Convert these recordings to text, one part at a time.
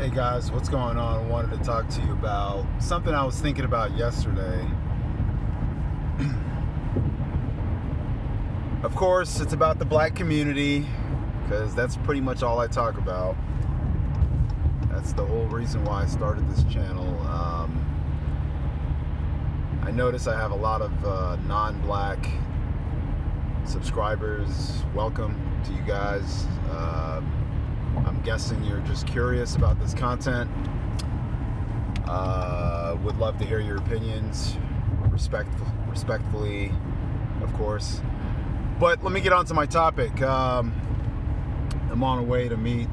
Hey guys, what's going on? I wanted to talk to you about something I was thinking about yesterday. Of course, it's about the black community, because that's pretty much all I talk about. That's the whole reason why I started this channel. I notice I have a lot of non-black subscribers. Welcome to you guys. I'm guessing you're just curious about this content. Would love to hear your opinions, respectfully, of course. But let me get on to my topic. I'm on a way to meet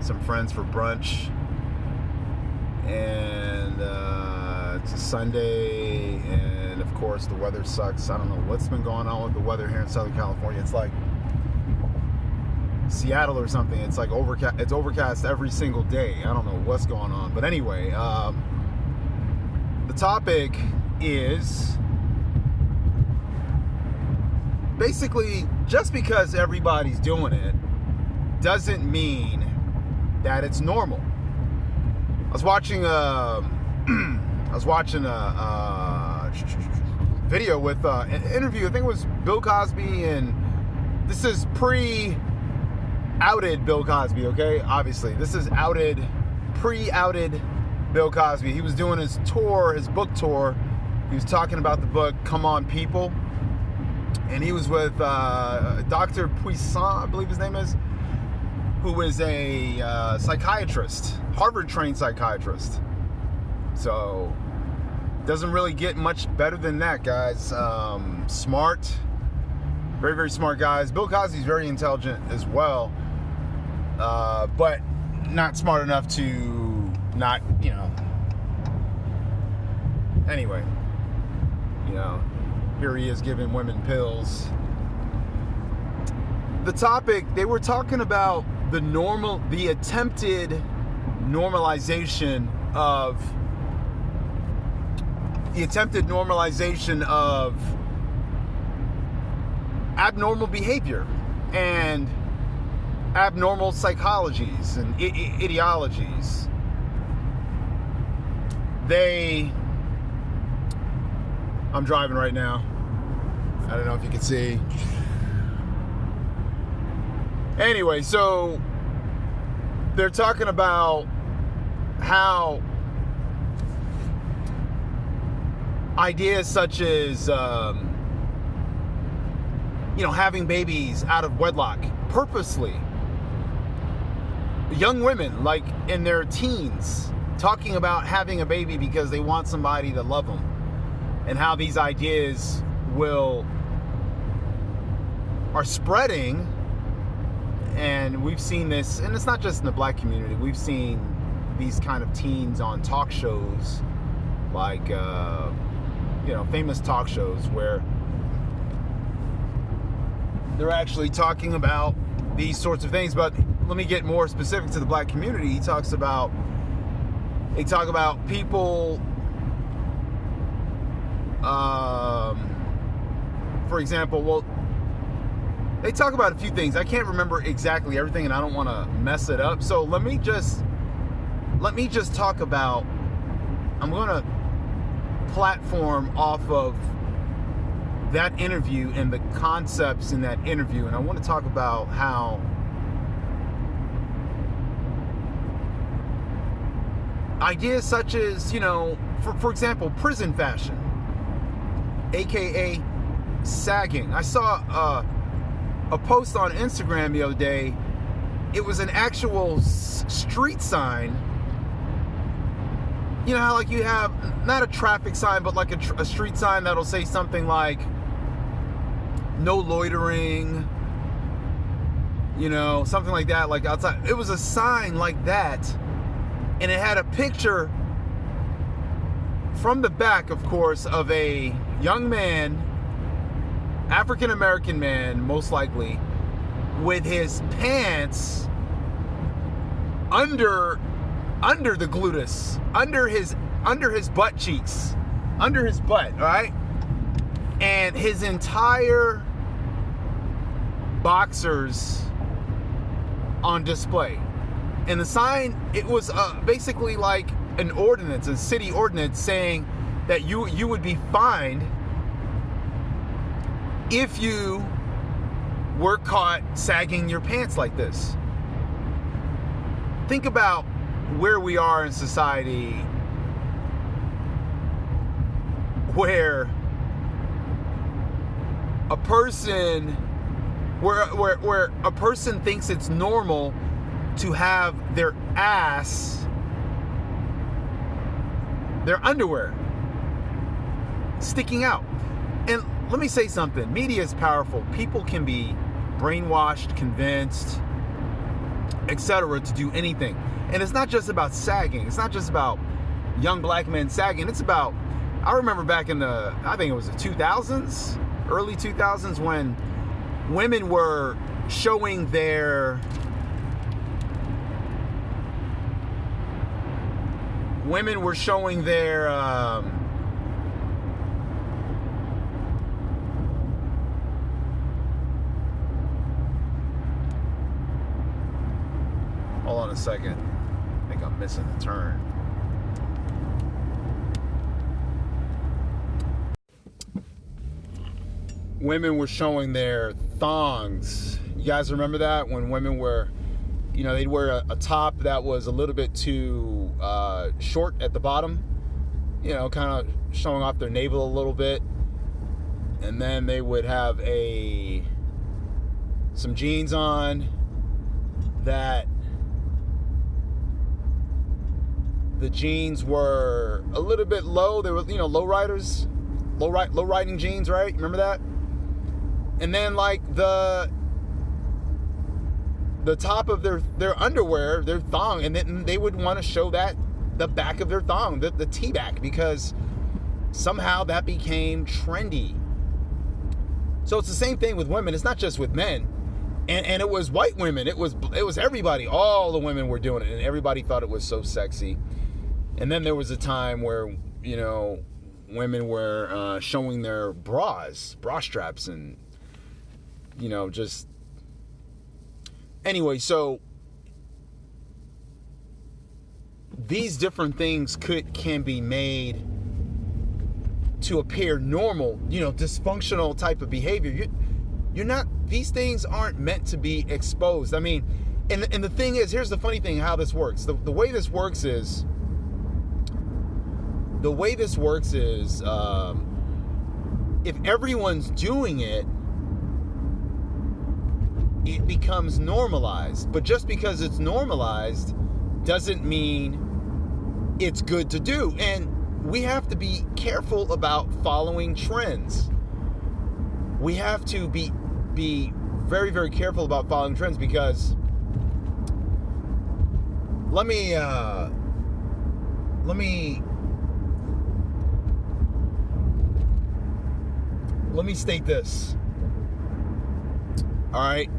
some friends for brunch, and it's a Sunday, and of course the weather sucks. I don't know what's been going on with the weather here in Southern California. It's like Seattle or something. It's like overcast. It's overcast every single day. I don't know what's going on, but anyway, the topic is basically, just because everybody's doing it doesn't mean that it's normal. I was watching a video with an interview. I think it was Bill Cosby, and this is pre-outed Bill Cosby. Okay, obviously this is pre-outed Bill Cosby. He was doing his tour, his book tour. He was talking about the book Come On People, and he was with Dr. Puissant, I believe his name is, who is a psychiatrist, Harvard-trained psychiatrist. So, doesn't really get much better than that, guys. Smart, very, very smart guys. Bill Cosby's very intelligent as well, but not smart enough to not, Anyway, here he is giving women pills. The topic, they were talking about the attempted normalization of abnormal behavior and abnormal psychologies and ideologies. I'm driving right now. I don't know if you can see. Anyway, so they're talking about how ideas such as, having babies out of wedlock purposely. Young women, like in their teens, talking about having a baby because they want somebody to love them, and how these ideas are spreading. And we've seen this, and it's not just in the black community. We've seen these kind of teens on talk shows, like, famous talk shows where they're actually talking about these sorts of things. But let me get more specific to the black community. They talk about people, for example, they talk about a few things. I can't remember exactly everything, and I don't want to mess it up. So let me just talk about, I'm going to platform off of that interview and the concepts in that interview. And I want to talk about how ideas such as, for example, prison fashion, aka sagging. I saw a post on Instagram the other day. It was an actual street sign. You know how, like, you have not a traffic sign, but like a street sign that'll say something like no loitering, something like that, like outside. It was a sign like that, and it had a picture from the back, of course, of a young man, African-American man, most likely, with his pants under the gluteus, under his butt cheeks, under his butt, all right? And his entire boxers on display. And the sign, it was basically like an ordinance, a city ordinance, saying that you would be fined if you were caught sagging your pants like this. Think about where we are in society, where a person where a person thinks it's normal to have their ass, their underwear, sticking out. And let me say something. Media is powerful. People can be brainwashed, convinced, etc. to do anything. And it's not just about sagging. It's not just about young black men sagging. It's about, I remember back in I think it was the 2000s, early 2000s, when women were showing their hold on a second. I think I'm missing the turn. Women were showing their thongs. You guys remember that? When women were, they'd wear a top that was a little bit too short at the bottom, kind of showing off their navel a little bit. And then they would have some jeans on that the jeans were a little bit low. They were, low riding jeans, right? Remember that? And then like the top of their underwear, their thong, and then they would want to show the back of their thong, the T-back, because somehow that became trendy. So it's the same thing with women. It's not just with men. And it was white women. It was everybody. All the women were doing it, and everybody thought it was so sexy. And then there was a time where, women were showing their bra straps, and, just... Anyway, so these different things can be made to appear normal, dysfunctional type of behavior. You're not, these things aren't meant to be exposed. I mean, and the thing is, here's the funny thing, how this works. The way this works is, if everyone's doing it, it becomes normalized. But just because it's normalized doesn't mean it's good to do. And we have to be careful about following trends. We have to be very, very careful about following trends, because let me state this. All right.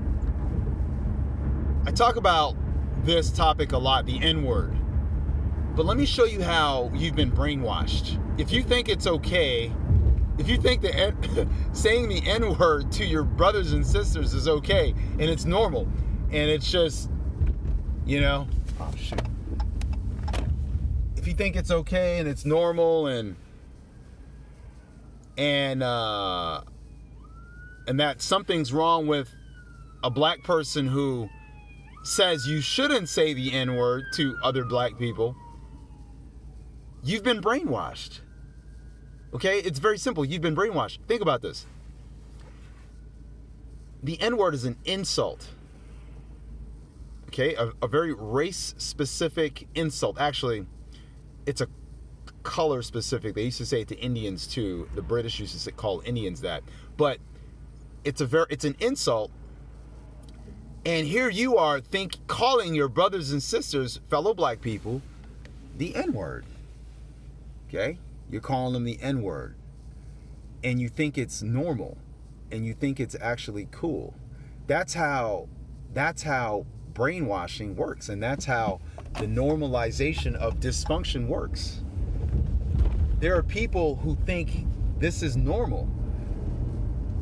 I talk about this topic a lot, the N-word. But let me show you how you've been brainwashed. If you think it's okay, if you think saying the N-word to your brothers and sisters is okay, and it's normal, and it's just, oh shit. If you think it's okay and it's normal and that something's wrong with a black person who says you shouldn't say the N-word to other black people, you've been brainwashed. Okay? It's very simple. You've been brainwashed. Think about this. The N-word is an insult. Okay? A very race-specific insult. Actually, it's a color-specific. They used to say it to Indians, too. The British used to call Indians that. But it's an insult. And here you are calling your brothers and sisters, fellow black people, the N-word. Okay? You're calling them the N-word. And you think it's normal. And you think it's actually cool. That's how brainwashing works. And that's how the normalization of dysfunction works. There are people who think this is normal.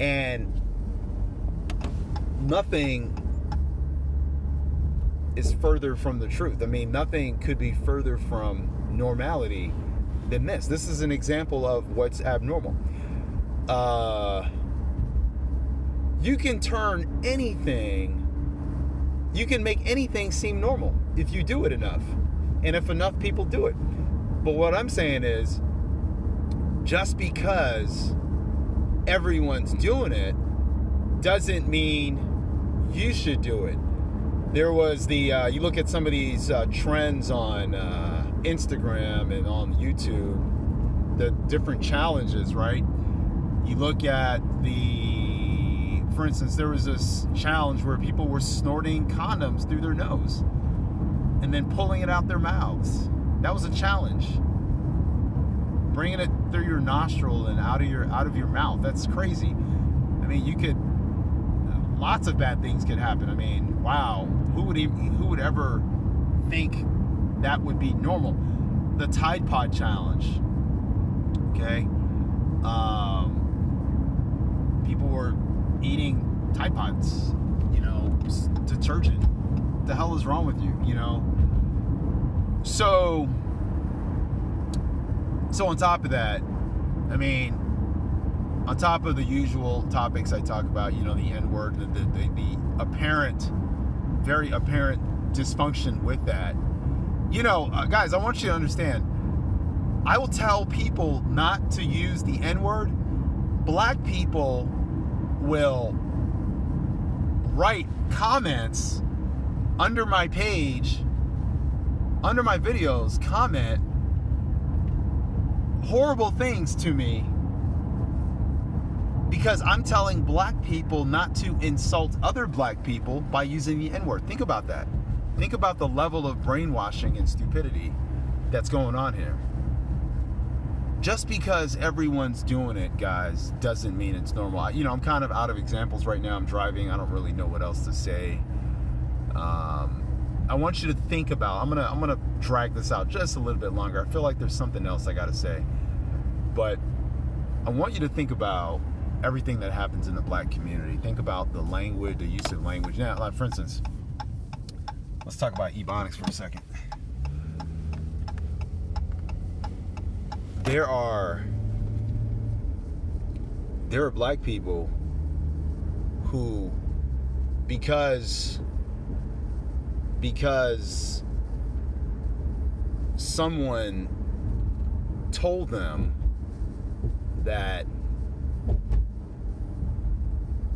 And nothing is further from the truth. I mean, nothing could be further from normality than this. This is an example of what's abnormal. You can turn anything, you can make anything seem normal if you do it enough, and if enough people do it. But what I'm saying is, just because everyone's doing it doesn't mean you should do it. There was you look at some of these trends on Instagram and on YouTube, the different challenges, right? You look at for instance, there was this challenge where people were snorting condoms through their nose and then pulling it out their mouths. That was a challenge. Bringing it through your nostril and out of your mouth. That's crazy. I mean, lots of bad things could happen. I mean, wow, who would ever think that would be normal? The Tide Pod challenge. Okay, people were eating Tide Pods. Detergent. What the hell is wrong with you? So on top of that, I mean, on top of the usual topics I talk about, the N-word, the apparent, very apparent dysfunction with that. Guys, I want you to understand, I will tell people not to use the N-word. Black people will write comments under my page, under my videos, comment horrible things to me because I'm telling black people not to insult other black people by using the N-word. Think about that. Think about the level of brainwashing and stupidity that's going on here. Just because everyone's doing it, guys, doesn't mean it's normal. I'm kind of out of examples right now. I'm driving. I don't really know what else to say. I want you to think about, I'm gonna drag this out just a little bit longer. I feel like there's something else I gotta say. But I want you to think about everything that happens in the black community. Think about the language, the use of language. Now, like for instance, let's talk about Ebonics for a second. There are black people who, because someone told them that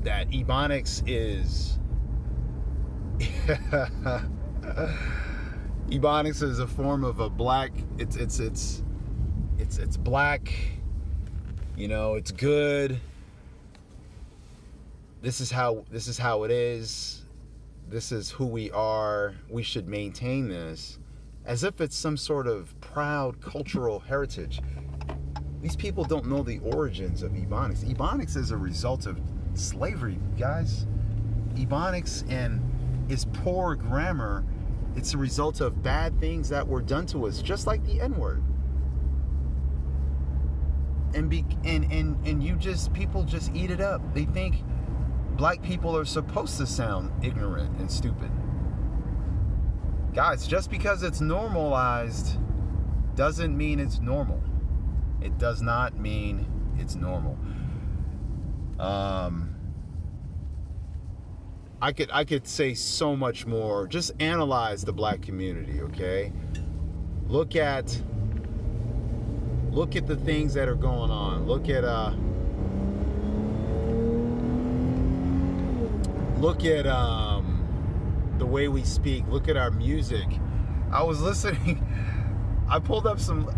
Ebonics is Ebonics is a form of a black, it's black, it's good. This is how it is. This is who we are. We should maintain this, as if it's some sort of proud cultural heritage. These people don't know the origins of Ebonics. Ebonics is a result of slavery, guys. Ebonics is poor grammar. It's a result of bad things that were done to us, just like the N-word. And people just eat it up. They think black people are supposed to sound ignorant and stupid. Guys, just because it's normalized doesn't mean it's normal. It does not mean it's normal. I could say so much more. Just analyze the black community, okay? Look at the things that are going on. Look at the way we speak. Look at our music. I was listening. I pulled up some.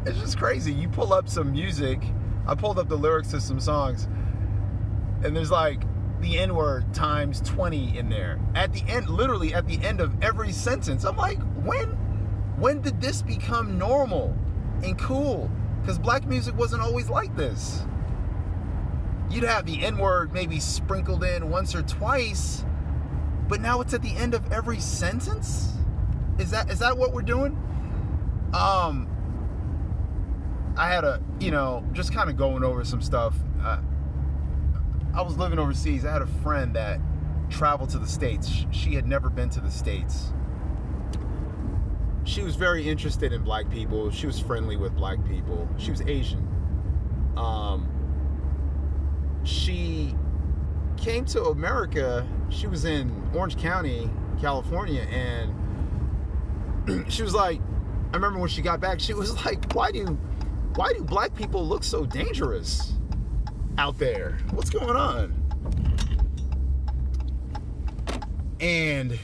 It's just crazy. You pull up some music. I pulled up the lyrics to some songs, and there's like the N-word times 20 in there. At the end, literally at the end of every sentence. I'm like, when did this become normal and cool? Because black music wasn't always like this. You'd have the N-word maybe sprinkled in once or twice, but now it's at the end of every sentence? Is that what we're doing? I had just kind of going over some stuff. I was living overseas. I had a friend that travel to the States. She had never been to the States. She was very interested in black people. She was friendly with black people. She was Asian. She came to America. She was in Orange County, California, and she was like, I remember when she got back, she was like, why do black people look so dangerous out there? What's going on? And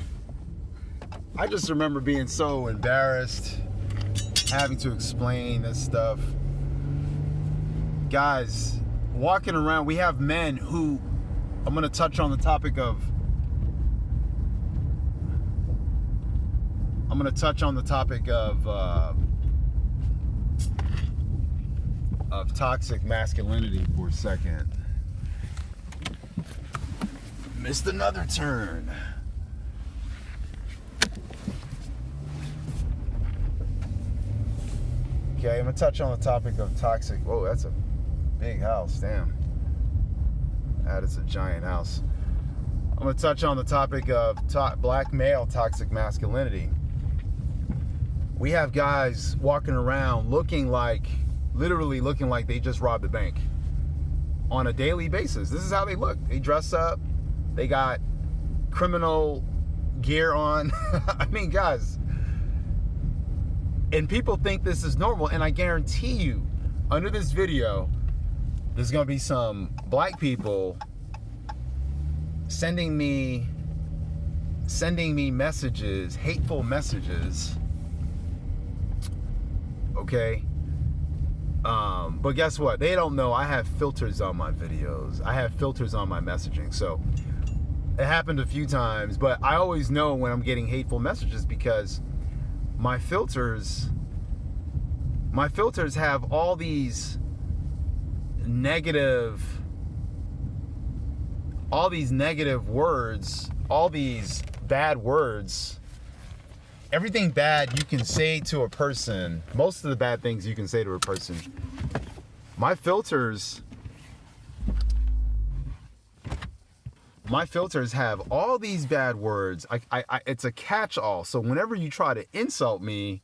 I just remember being so embarrassed, having to explain this stuff. Guys, walking around, we have men who, I'm going to touch on the topic of, toxic masculinity for a second. Missed another turn. Okay, I'm gonna touch on the topic of toxic. Whoa, that's a big house, damn. That is a giant house. I'm gonna touch on the topic of black male toxic masculinity. We have guys walking around literally looking like they just robbed a bank on a daily basis. This is how they look. They dress up, they got criminal gear on. I mean, guys, and people think this is normal, and I guarantee you, under this video, there's gonna be some black people sending me messages, hateful messages. Okay? But guess what? They don't know I have filters on my videos. I have filters on my messaging. So it happened a few times, but I always know when I'm getting hateful messages because my filters have all these negative words, all these bad words. Everything bad you can say to a person, most of the bad things you can say to a person, my filters have all these bad words. It's a catch-all. So whenever you try to insult me,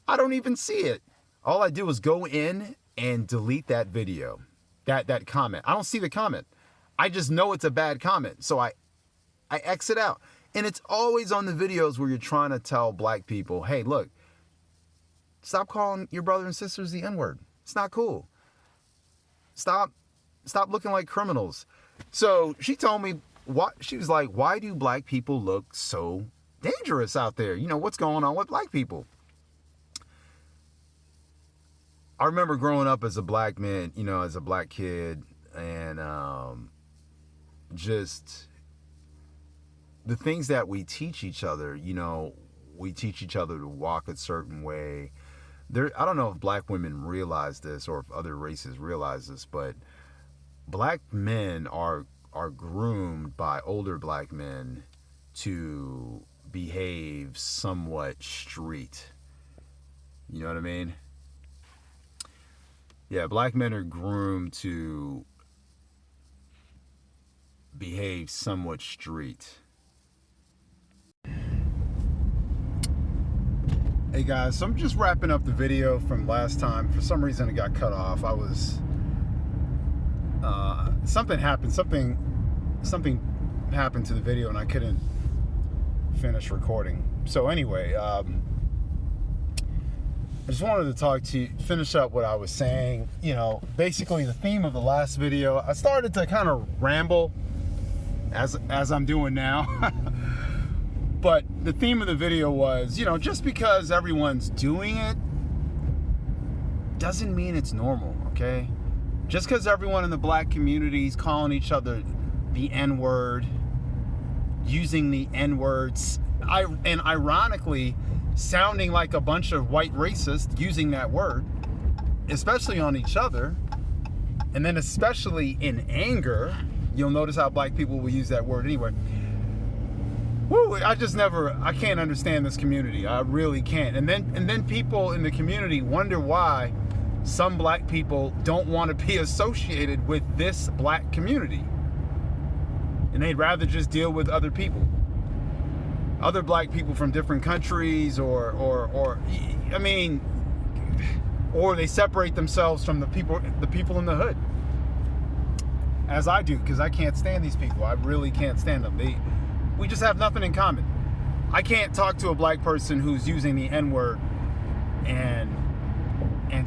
I don't even see it. All I do is go in and delete that video, that comment. I don't see the comment. I just know it's a bad comment. So I exit out. And it's always on the videos where you're trying to tell black people, hey, look, stop calling your brothers and sisters the N-word. It's not cool. Stop looking like criminals. So she told me, she was like, why do black people look so dangerous out there? You know, what's going on with black people? I remember growing up as a black man, you know, as a black kid, and just the things that we teach each other, you know, we teach each other to walk a certain way. I don't know if black women realize this or if other races realize this, but black men are groomed by older black men to behave somewhat street. You know what I mean? Yeah, black men are groomed to behave somewhat street. Hey guys, so I'm just wrapping up the video from last time. For some reason it got cut off. I was something happened to the video and I couldn't finish recording. So anyway, I just wanted to finish up what I was saying. You know, basically the theme of the last video, I started to kind of ramble as I'm doing now. But the theme of the video was, you know, just because everyone's doing it doesn't mean it's normal, okay? Just because everyone in the black community is calling each other the N-word, using the N-words, and ironically sounding like a bunch of white racists using that word, especially on each other, and then especially in anger, you'll notice how black people will use that word anyway. Woo, I can't understand this community. I really can't. And then people in the community wonder why some black people don't want to be associated with this black community. and they'd rather just deal with other people, other black people from different countries, or they separate themselves from the people in the hood, as I do, because I can't stand these people. I really can't stand them. We just have nothing in common. I can't talk to a black person who's using the N-word and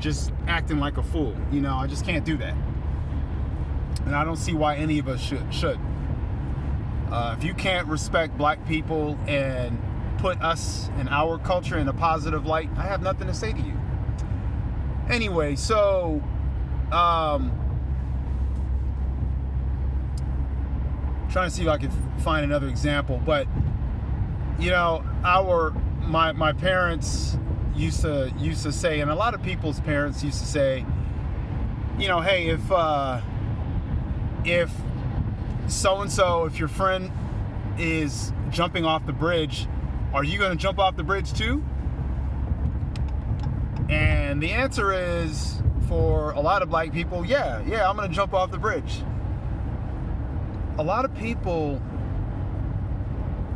just acting like a fool. You know, I just can't do that. And I don't see why any of us should. If you can't respect black people and put us and our culture in a positive light, I have nothing to say to you. Anyway, so trying to see if I can find another example, but you know, my parents used to say, and a lot of people's parents used to say, you know, hey, if so-and-so, if your friend is jumping off the bridge, are you going to jump off the bridge too? And the answer is, for a lot of black people, yeah, I'm going to jump off the bridge. A lot of people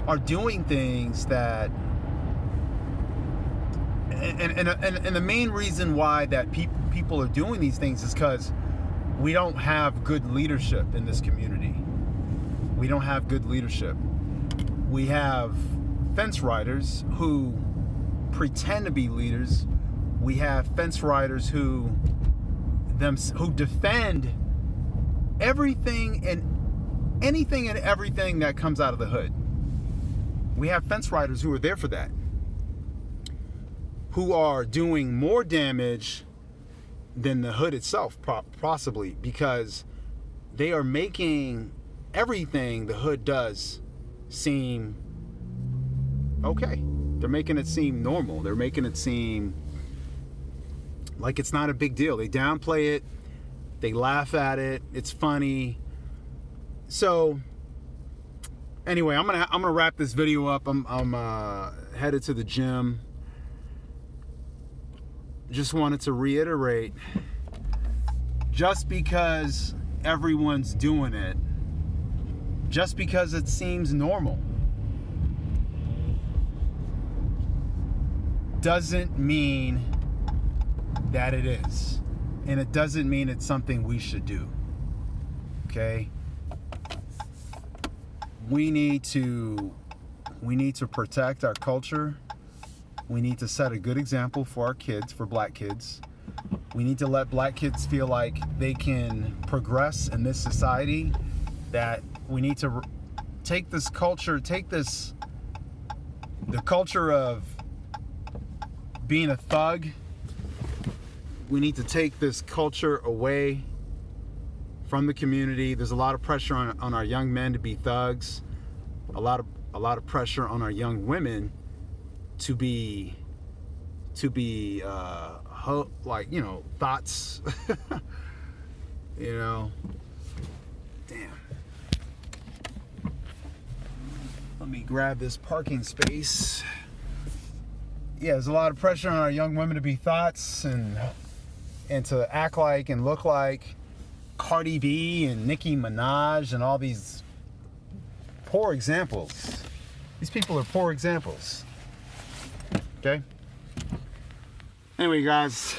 are doing things that, and the main reason why that people are doing these things is because we don't have good leadership in this community. We don't have good leadership. We have fence riders who pretend to be leaders. We have fence riders who defend everything and anything and everything that comes out of the hood. We have fence riders who are there for that, who are doing more damage than the hood itself, possibly, because they are making everything the hood does seem okay. They're making it seem normal. They're making it seem like it's not a big deal. They downplay it. They laugh at it. It's funny. So anyway, I'm gonna wrap this video up. I'm headed to the gym. Just wanted to reiterate, just because everyone's doing it, just because it seems normal, doesn't mean that it is. And it doesn't mean it's something we should do. Okay? We need to protect our culture. We need to set a good example for our kids, for black kids. We need to let black kids feel like they can progress in this society, that we need to take this culture, the culture of being a thug. We need to take this culture away from the community. There's a lot of pressure on our young men to be thugs. A lot of pressure on our young women to be like, you know, thoughts. You know, damn. Let me grab this parking space. Yeah, there's a lot of pressure on our young women to be thoughts and to act like and look like Cardi B and Nicki Minaj and all these poor examples. These people are poor examples. Okay? Anyway, guys,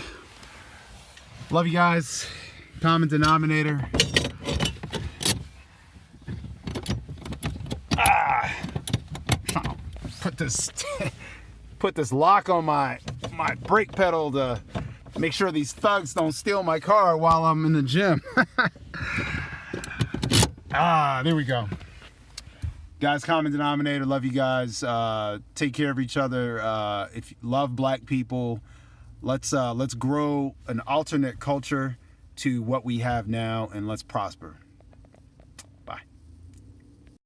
love you guys. Common denominator. Put this lock on my brake pedal to make sure these thugs don't steal my car while I'm in the gym. There we go. Guys, common denominator. Love you guys. Take care of each other. If you love black people, let's grow an alternate culture to what we have now, and let's prosper.